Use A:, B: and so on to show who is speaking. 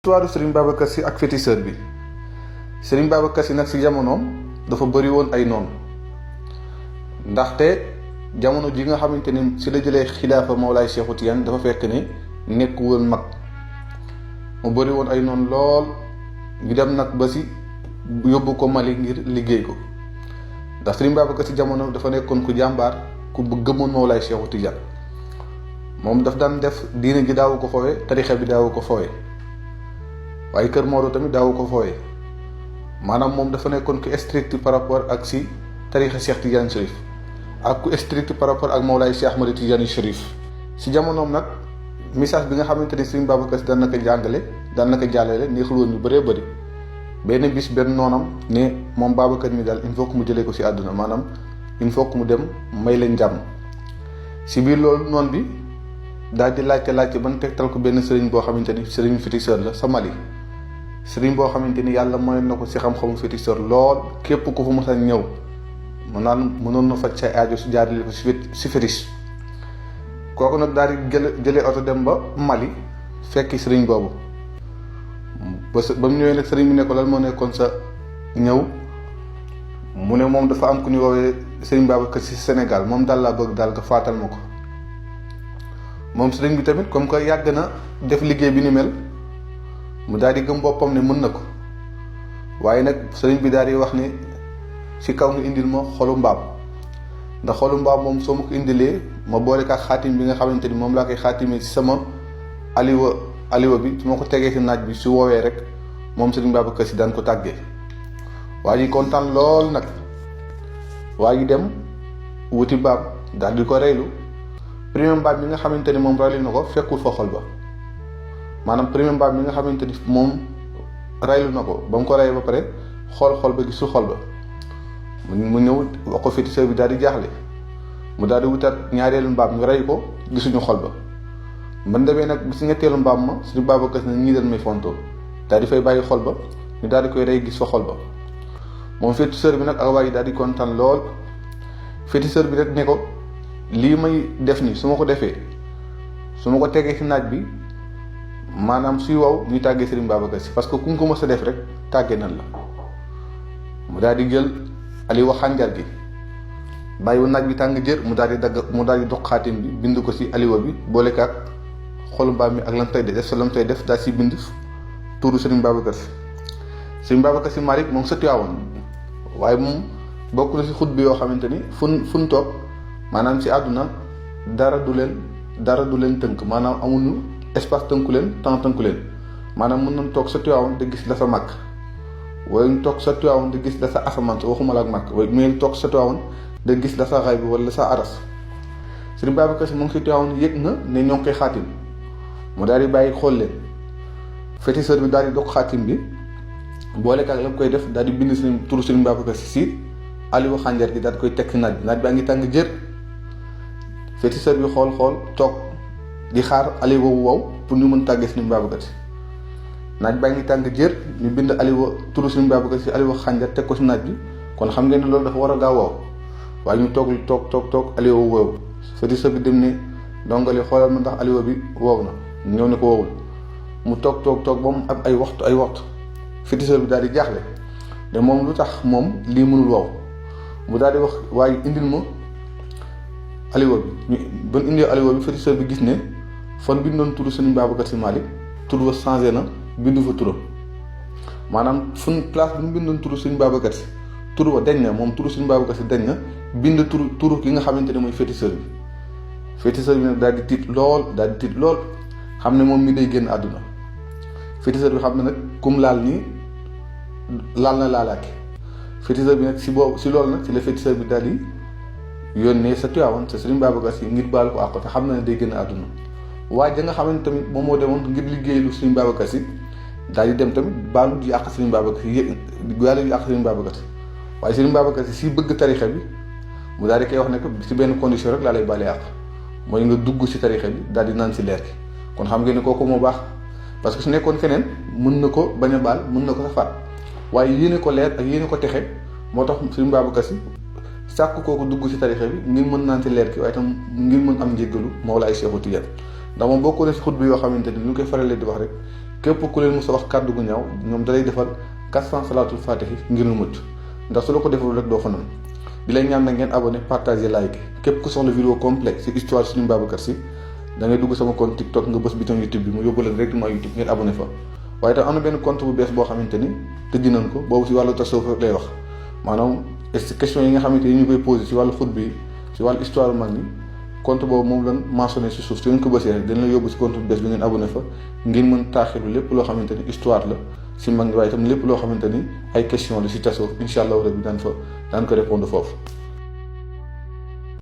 A: histoire Serigne Babacar Sy ak féticheur bi. Serigne Babacar Sy nag si jamonoom dafa bëri woon ay noonu ndaxte jamono ji nga xamante ni si la jëlee xilaafa Mawlaay Cheikhu Tijaan dafa fekk ni nekk woon mag mu bëri woon ay noonu lool ñu dem nag ba si yóbbu ko Mali ngir liggéey ko ndax Serigne Babacar Sy jamono dafa nekkoon ku jàmbaar ku gëmoon Mawlaay Cheikhu Tijaan moom daf daan def diine ji daawu ko foowe tarixa bi daawu ko foowe waaye kër Maodo tamit daawu ko fooye maanaam moom dafa nekkoon ku strict par rapport ak si tarixa Cheikh Tidiane Chérif ak ku strict par rapport ak Mawlaay Cheikh Ahmad Tidiane Chérif si jamonoom nag message bi nga xamante ni Serigne Babacar Sy daan na ko jàngale daan na ko jàllale neexul woon ñu bëree bëri benn bis benn noonam ne moom Babacar mi daal il faut que mu jëlee ko si àdduna maanaam il faut que mu dem may leen jàmm si biir loolu noonu bi daal di laajte ban tegtal ko benn sëriñ boo xamante ni sëriñ féticheur la sa Mali sëriñ boo xamante ni yàlla mooy na ko si xam-xamu féticheur lool képp ku fa mos a ñëw mënoon na faj say aajo si jaarale ko si fétiche kooku nag daal di jëlee oto dem ba Mali fekki sëriñ boobu ba mu ñëwee nag sëriñ bi ne ko lan moo nekkoon sa ñëw mu ne moom dafa am ku ñu woowee sëriñ Babacar Sy Sénégal moom daal laa bëgg daal nga faatal ma ko moom sëriñ bi tamit comme que yàgg na def liggéey bi ni mel mu daal di gëm boppam ne mën na ko waaye nag sëriñ bi daal di wax ni si kaw nga indil ma xolu mbaam ndax xolu mbaam moom soo ma ko indilee ma boole ko ak xaatim bi nga xamante ni moom laa koy xaatimee si sama aliwa bi su ma ko tegee si naaj bi su woowee rek moom sëriñ Babacar Sy daan ko tàggee waa ji kontaan lool nag waa ji dem wuti mbaam daal di ko reylu premier mbaam mi nga xamante ni moom raylu na ko fekkul fa xol ba maanaam premier mbaam mi nga xamante ni moom raylu na ko ba mu ko rey ba pare xol ba gisul xol ba mu ñëw wax ko féticheur bi daal di jaaxle mu daal di wutaat ñaareelu mbaam ñu rey ko gisuñu xol ba man demee nag si ñetteelu mbaam ma suñu Babacar Sy na ñii dañ may fontoo daal di fay bàyyi xol ba ñu daal di koy rey gis fa xol ba moom féticheur bi nag ak waa ji daal di kontaan lool féticheur bi rek ne ko lii may def nii su ma ko defee su ma ko tegee ci naaj bi maanaam suy wow ñuy tàggee Serigne Babacar Sy parce que ku ko mës a def rek tàggee nan la mu daal di jël aliwa xànjar gi bàyyi naaj bi tàng jër mu daal di dox xaatim bi bind ko ci aliwa bi boole ko ak xolu mbaam mi ak lam tay def sa lam tay def daal ci bind tuuru Serigne Babacar Sy Serigne Babacar Sy Malick moom sa Tiwaawan waaye moom bokk na ci xut bi yoo xamante ni fun toog maanaam ci àdduna dara du leen tënk maanaam amuñu espace tënku leen temps tënku leen maanaam mën nañ toog sa Tiwaawan da gis la sa màkk waaye ñu toog sa Tiwaawan da gis la sa asamaan sa waxuma la ak màkk waaye mais toog sa Tiwaawan da gis la sa xay bi wala sa aras Serigne Babacar Sy mu ngi si Tiwaawan yëg na ne ñoo ngi koy xaatim mu daal di bàyyi xool leen féticheur bi daal di dog xaatim bi boole ak la koy def daal di bind turu Serigne Babacar Sy si aliwa xànjar gi daal di koy teg si naaj bi naaj baa ngi tàng jër féticheur bi xool toog di xaar aliwa wu wow pour ñu mën tàggee Serigne Babacar Sy naaj baa ngi tàng jër ñu bind aliwa turu Serigne Babacar Sy aliwa xànjar teg ko si naaj bi kon xam ngeen ne loolu dafa war a gaaw wow waaye ñu toog aliwa wu wow féticheur bi dem ne dongali xoolal ma ndax aliwa bi wow na ñëw ne ko wowul mu toog ba mu am ay waxtu féticheur bi daal di jaaxle de moom lu tax moom lii mënul wow mu daal di wax waaye indil ma aliwa bi ban indee aliwa bi féticheur bi gis ne fan bindoon turu Serigne Babacar Sy Malick tur ba changé na bindu fa turam maanaam fun place bi mu bindoon turu Serigne Babacar Sy tur ba dañ na moom turu Serigne Babacar Sy dañ na bind turu ki nga xamante ne mooy féticheur bi nag daal di tiit lool xam ne moom mi day génn àdduna féticheur bi xam ne nag kum laal nii laal na laalaake féticheur bi nag si loolu nag si la féticheur bi daal di yónnee sa Tiwaawan sa Serigne Babacar Sy ngir baal ko àq te xam na ne day génn àdduna waaye da nga xamante tamit moom moo demoon ngir liggéey lu Serigne Babacar Sy daal di dem tamit baalu ji àq Serigne Babacar Sy waaye Serigne Babacar Sy si bëgg tarixa bi mu daal di koy wax ne ko si benn condition rek laa lay baale àq mooy nga dugg si tarixa bi daal di naan si leer gi kon xam ngeen ne kooku moo baax parce que su nekkoon keneen mën na ko bañ a baal mën na ko sa faat waaye yéene ko leer ak yéene ko texe moo tax Serigne Babacar Sy sàkk kooku dugg si tarixa bi ngir mën naan si leer gi waaye tam ngir mën am njéggalu Mawlaay Cheikhu Tijaan ndax moom bokk na si xutba yoo xamante ni lu koy faralee di wax rek képp ku leen mos a wax kàddu gu ñaaw ñoom dalay defal 400 salaatul fatihi ngir nu mucc ndax su la ko deful rek doo fa nan di lay ñaan na ngeen abonné partager like képp ku soxla vidéo complet ci histoire Serigne Babacar Sy da ngay dugg sama compte TikTok nga bës bouton YouTube bi mu yóbbu leen directement YouTube ngeen abonné fa waaye tam am na benn compte bu bees boo xamante ni tëj nañ ko boobu ci wàllu tasawuf lay wax maanaam question yi nga xamante ni ñu koy posé ci wàllu xutba bi ci wàllu histoire mag ñi compte boobu moom lañ mentionné ci suuf su ngeen ko bësee rek dañ la yóbbu ci compte bu bees bi ngeen abonné fa ngir mën taaxiru lépp loo xamante ni histoire la ci mag ñi waaye itam lépp loo xamante ni ay question la ci tasawuf incha allah rabbi daan ko répondre foofu